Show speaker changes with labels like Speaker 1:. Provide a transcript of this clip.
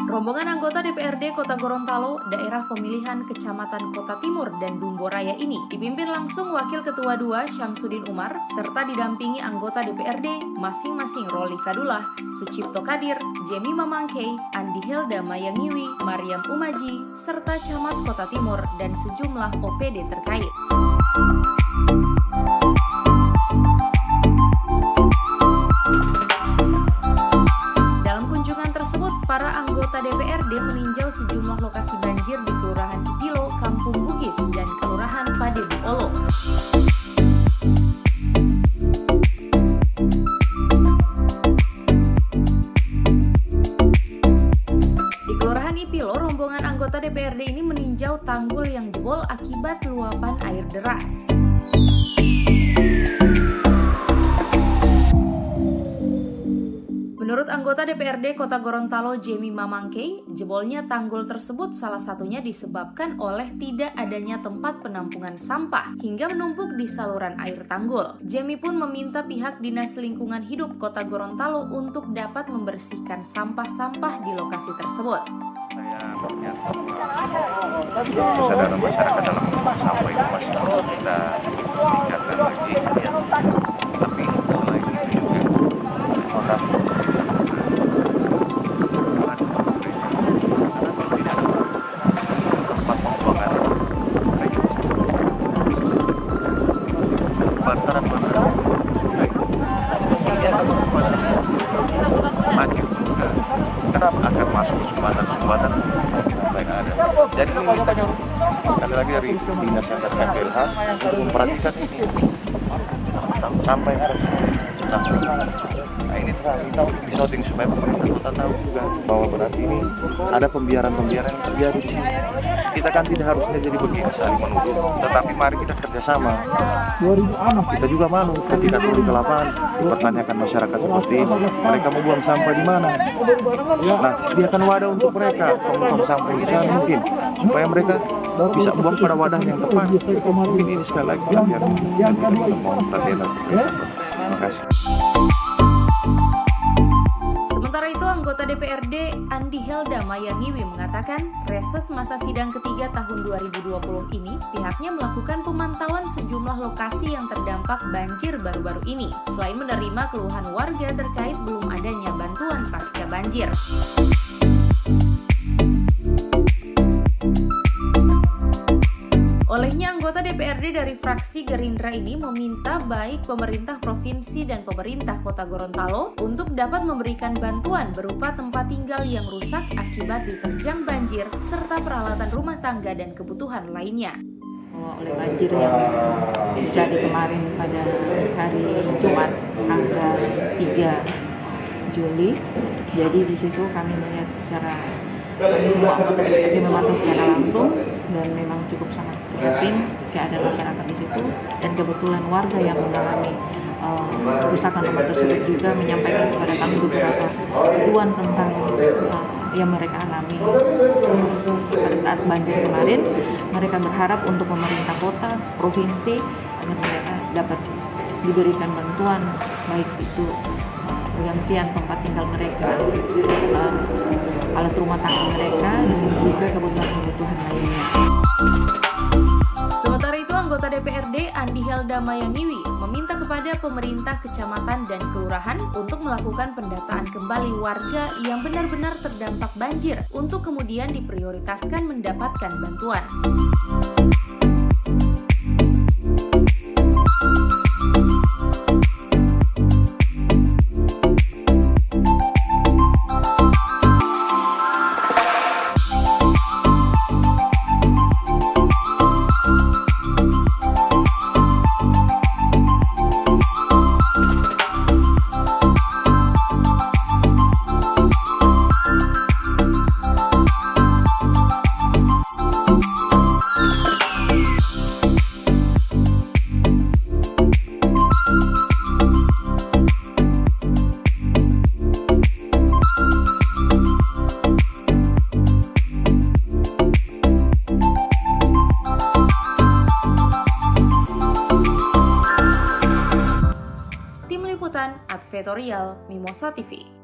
Speaker 1: Rombongan anggota DPRD Kota Gorontalo, daerah pemilihan Kecamatan Kota Timur dan Dumbo Raya ini dipimpin langsung Wakil Ketua 2 Syamsuddin Umar serta didampingi anggota DPRD masing-masing Roli Kadullah, Sucipto Kadir, Jemi Mamangkei, Andi Helda Mayangiwi, Mariam Umaji, serta Camat Kota Timur dan sejumlah OPD terkait. Para anggota DPRD meninjau sejumlah lokasi banjir di Kelurahan Ipilo, Kampung Bugis, dan Kelurahan Padebukolo. Di Kelurahan Ipilo, rombongan anggota DPRD ini meninjau tanggul yang jebol akibat luapan air deras. Menurut anggota DPRD Kota Gorontalo Jemi Mamangkei, jebolnya tanggul tersebut salah satunya disebabkan oleh tidak adanya tempat penampungan sampah hingga menumpuk di saluran air tanggul. Jemi pun meminta pihak Dinas Lingkungan Hidup Kota Gorontalo untuk dapat membersihkan sampah-sampah di lokasi tersebut.
Speaker 2: Kesadaran masyarakat dalam membuang sampah itu masih perlu kita tingkatkan lagi, ya. Tapi selain itu juga kota kenapa akan masuk ke sumbatan yang ada. Jadi ini kita sekali lagi dari dinas yang terkait PLH untuk memperhatikan ini sampai ada langsung. Nah ini kita untuk disorting supaya pemerintah kota tahu juga bahwa berarti ini ada pembiaran yang terjadi di sini. Kita kan tidak harusnya jadi begini saling menuduh, tetapi mari kita kerjasama. Kita juga malu ketika turun ke lapangan pertanyakan masyarakat seperti ini, mereka mau buang sampah di mana? Nah, sediakan wadah untuk mereka, tong sampah di sana mungkin, supaya mereka bisa buang pada wadah yang tepat. Ini sekali lagi hati-hati dan kita mohon perhatian. Terima kasih.
Speaker 1: Sementara itu, anggota DPRD Andi Helda Mayangiwi mengatakan, reses masa sidang ketiga tahun 2020 ini, pihaknya melakukan pemantauan sejumlah lokasi yang terdampak banjir baru-baru ini, selain menerima keluhan warga terkait belum adanya bantuan pasca banjir. Olehnya, anggota DPRD dari fraksi Gerindra ini meminta baik pemerintah provinsi dan pemerintah Kota Gorontalo untuk dapat memberikan bantuan berupa tempat tinggal yang rusak akibat diterjang banjir serta peralatan rumah tangga dan kebutuhan lainnya.
Speaker 3: Oleh banjir yang terjadi kemarin pada hari Jumat tanggal 3 Juli, jadi di situ kami melihat secara semua anggota DPRD memantau secara langsung dan memang cukup sangat prihatin keadaan masyarakat di situ, dan kebetulan warga yang mengalami kerusakan rumah tersebut juga menyampaikan kepada kami beberapa keluhan tentang yang mereka alami pada saat banjir kemarin. Mereka berharap untuk pemerintah kota, provinsi, agar mereka dapat diberikan bantuan, baik itu pergantian tempat tinggal mereka, alat rumah tangga mereka, dan juga kebutuhan lainnya.
Speaker 1: Sementara itu, anggota DPRD Andi Helda Mayangiwi meminta kepada pemerintah kecamatan dan kelurahan untuk melakukan pendataan kembali warga yang benar-benar terdampak banjir untuk kemudian diprioritaskan mendapatkan bantuan. Advertorial Mimosa TV.